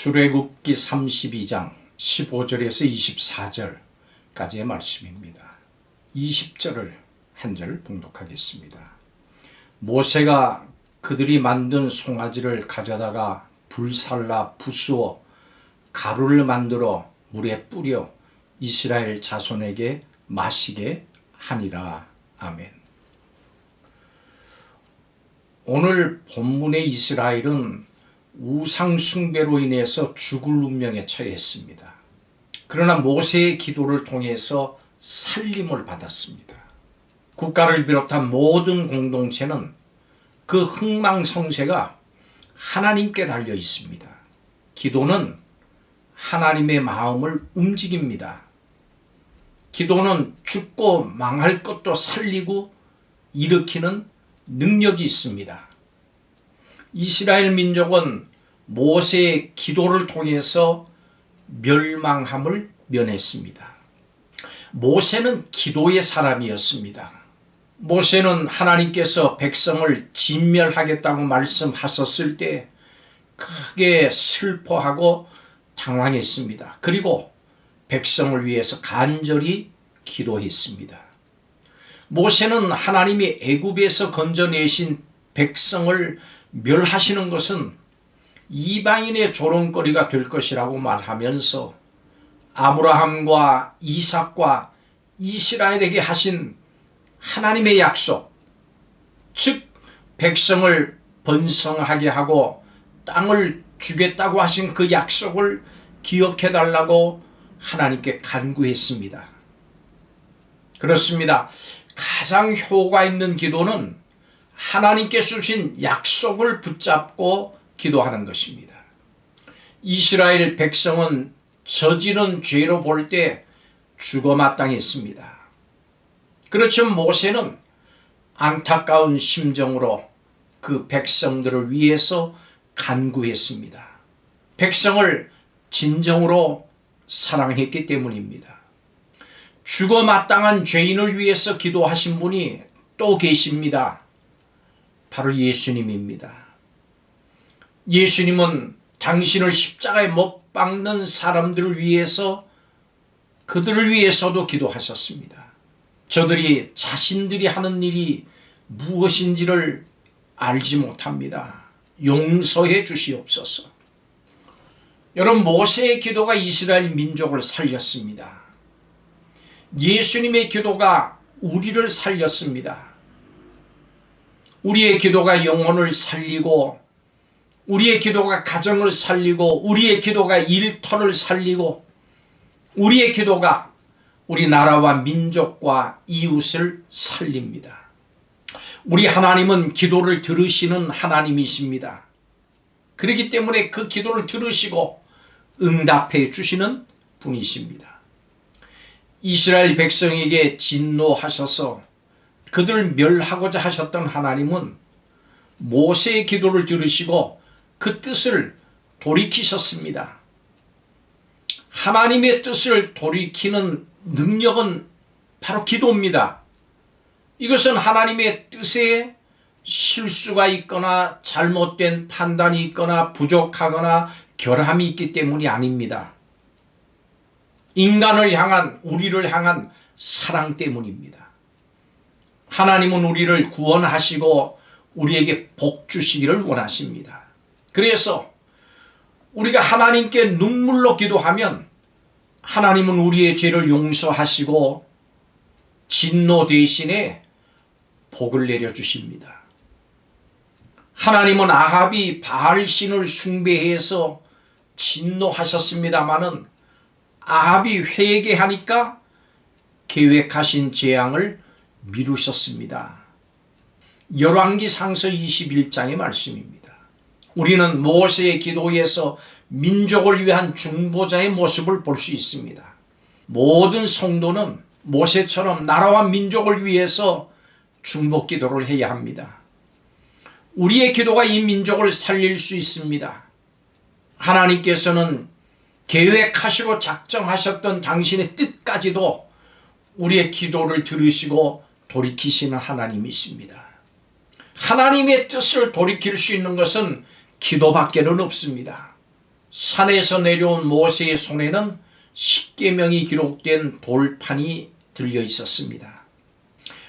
출애굽기 32장 15절에서 24절까지의 말씀입니다. 20절을 한 절 봉독하겠습니다. 모세가 그들이 만든 송아지를 가져다가 불살라 부수어 가루를 만들어 물에 뿌려 이스라엘 자손에게 마시게 하니라. 아멘. 오늘 본문의 이스라엘은 우상 숭배로 인해서 죽을 운명에 처했습니다. 그러나 모세의 기도를 통해서 살림을 받았습니다. 국가를 비롯한 모든 공동체는 그 흥망성쇠가 하나님께 달려 있습니다. 기도는 하나님의 마음을 움직입니다. 기도는 죽고 망할 것도 살리고 일으키는 능력이 있습니다. 이스라엘 민족은 모세의 기도를 통해서 멸망함을 면했습니다. 모세는 기도의 사람이었습니다. 모세는 하나님께서 백성을 진멸하겠다고 말씀하셨을 때 크게 슬퍼하고 당황했습니다. 그리고 백성을 위해서 간절히 기도했습니다. 모세는 하나님이 애굽에서 건져내신 백성을 멸하시는 것은 이방인의 조롱거리가 될 것이라고 말하면서 아브라함과 이삭과 이스라엘에게 하신 하나님의 약속, 즉 백성을 번성하게 하고 땅을 주겠다고 하신 그 약속을 기억해달라고 하나님께 간구했습니다. 그렇습니다. 가장 효과 있는 기도는 하나님께서 주신 약속을 붙잡고 기도하는 것입니다. 이스라엘 백성은 저지른 죄로 볼 때 죽어 마땅했습니다. 그렇지만 모세는 안타까운 심정으로 그 백성들을 위해서 간구했습니다. 백성을 진정으로 사랑했기 때문입니다. 죽어 마땅한 죄인을 위해서 기도하신 분이 또 계십니다. 바로 예수님입니다. 예수님은 당신을 십자가에 못 박는 사람들을 위해서 그들을 위해서도 기도하셨습니다. 저들이 자신들이 하는 일이 무엇인지를 알지 못합니다. 용서해 주시옵소서. 여러분, 모세의 기도가 이스라엘 민족을 살렸습니다. 예수님의 기도가 우리를 살렸습니다. 우리의 기도가 영혼을 살리고, 우리의 기도가 가정을 살리고, 우리의 기도가 일터를 살리고, 우리의 기도가 우리 나라와 민족과 이웃을 살립니다. 우리 하나님은 기도를 들으시는 하나님이십니다. 그렇기 때문에 그 기도를 들으시고 응답해 주시는 분이십니다. 이스라엘 백성에게 진노하셔서 그들을 멸하고자 하셨던 하나님은 모세의 기도를 들으시고 그 뜻을 돌이키셨습니다. 하나님의 뜻을 돌이키는 능력은 바로 기도입니다. 이것은 하나님의 뜻에 실수가 있거나 잘못된 판단이 있거나 부족하거나 결함이 있기 때문이 아닙니다. 인간을 향한, 우리를 향한 사랑 때문입니다. 하나님은 우리를 구원하시고 우리에게 복 주시기를 원하십니다. 그래서 우리가 하나님께 눈물로 기도하면 하나님은 우리의 죄를 용서하시고 진노 대신에 복을 내려주십니다. 하나님은 아합이 바알신을 숭배해서 진노하셨습니다마는 아합이 회개하니까 계획하신 재앙을 미루셨습니다. 열왕기상서 21장의 말씀입니다. 우리는 모세의 기도에서 민족을 위한 중보자의 모습을 볼 수 있습니다. 모든 성도는 모세처럼 나라와 민족을 위해서 중보 기도를 해야 합니다. 우리의 기도가 이 민족을 살릴 수 있습니다. 하나님께서는 계획하시고 작정하셨던 당신의 뜻까지도 우리의 기도를 들으시고 돌이키시는 하나님이십니다. 하나님의 뜻을 돌이킬 수 있는 것은 기도밖에는 없습니다. 산에서 내려온 모세의 손에는 십계명이 기록된 돌판이 들려 있었습니다.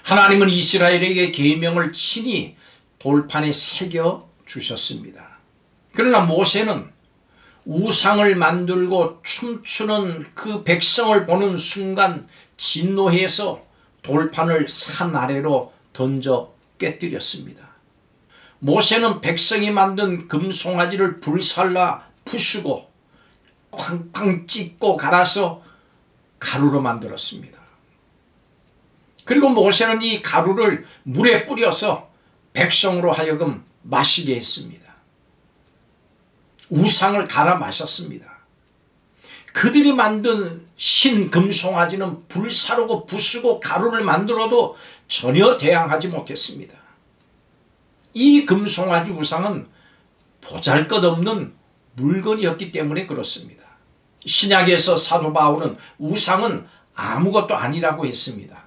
하나님은 이스라엘에게 계명을 친히 돌판에 새겨 주셨습니다. 그러나 모세는 우상을 만들고 춤추는 그 백성을 보는 순간 진노해서 돌판을 산 아래로 던져 깨뜨렸습니다. 모세는 백성이 만든 금송아지를 불살라 부수고 쾅쾅 찢고 갈아서 가루로 만들었습니다. 그리고 모세는 이 가루를 물에 뿌려서 백성으로 하여금 마시게 했습니다. 우상을 갈아 마셨습니다. 그들이 만든 신금송아지는 불사르고 부수고 가루를 만들어도 전혀 대항하지 못했습니다. 이 금송아지 우상은 보잘것없는 물건이었기 때문에 그렇습니다. 신약에서 사도 바울은 우상은 아무것도 아니라고 했습니다.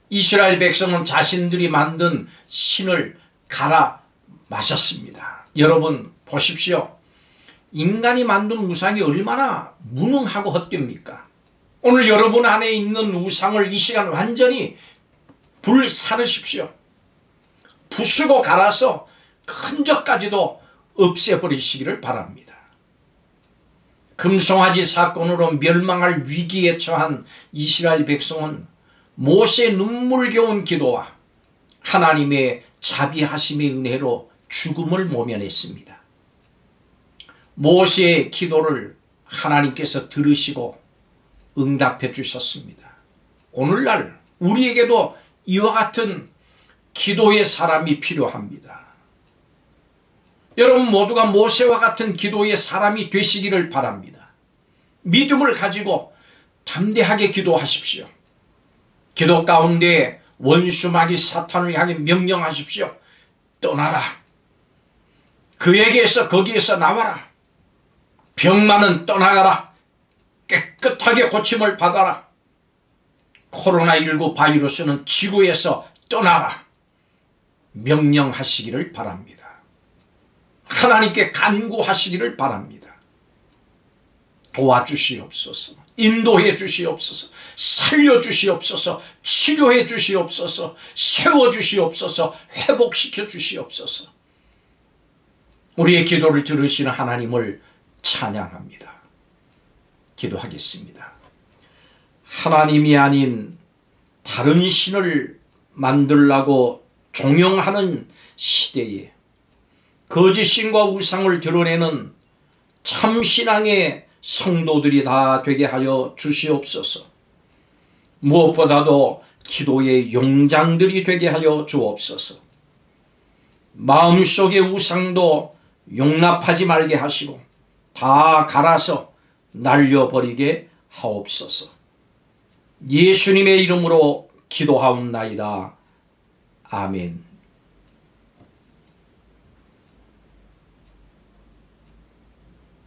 이스라엘 백성은 자신들이 만든 신을 갈아 마셨습니다. 여러분 보십시오. 인간이 만든 우상이 얼마나 무능하고 헛됩니까? 오늘 여러분 안에 있는 우상을 이 시간 완전히 불사르십시오. 부수고 갈아서 흔적까지도 없애버리시기를 바랍니다. 금송아지 사건으로 멸망할 위기에 처한 이스라엘 백성은 모세의 눈물겨운 기도와 하나님의 자비하심의 은혜로 죽음을 모면했습니다. 모세의 기도를 하나님께서 들으시고 응답해 주셨습니다. 오늘날 우리에게도 이와 같은 기도의 사람이 필요합니다. 여러분 모두가 모세와 같은 기도의 사람이 되시기를 바랍니다. 믿음을 가지고 담대하게 기도하십시오. 기도 가운데 원수마귀 사탄을 향해 명령하십시오. 떠나라. 그에게서 거기에서 나와라. 병만은 떠나가라. 깨끗하게 고침을 받아라. 코로나19 바이러스는 지구에서 떠나라. 명령하시기를 바랍니다. 하나님께 간구하시기를 바랍니다. 도와주시옵소서. 인도해 주시옵소서. 살려주시옵소서. 치료해 주시옵소서. 세워주시옵소서. 회복시켜 주시옵소서. 우리의 기도를 들으시는 하나님을 찬양합니다. 기도하겠습니다. 하나님이 아닌 다른 신을 만들라고 종용하는 시대에 거짓신과 우상을 드러내는 참신앙의 성도들이 다 되게 하여 주시옵소서. 무엇보다도 기도의 용장들이 되게 하여 주옵소서. 마음속의 우상도 용납하지 말게 하시고 다 갈아서 날려버리게 하옵소서. 예수님의 이름으로 기도하옵나이다. 아멘.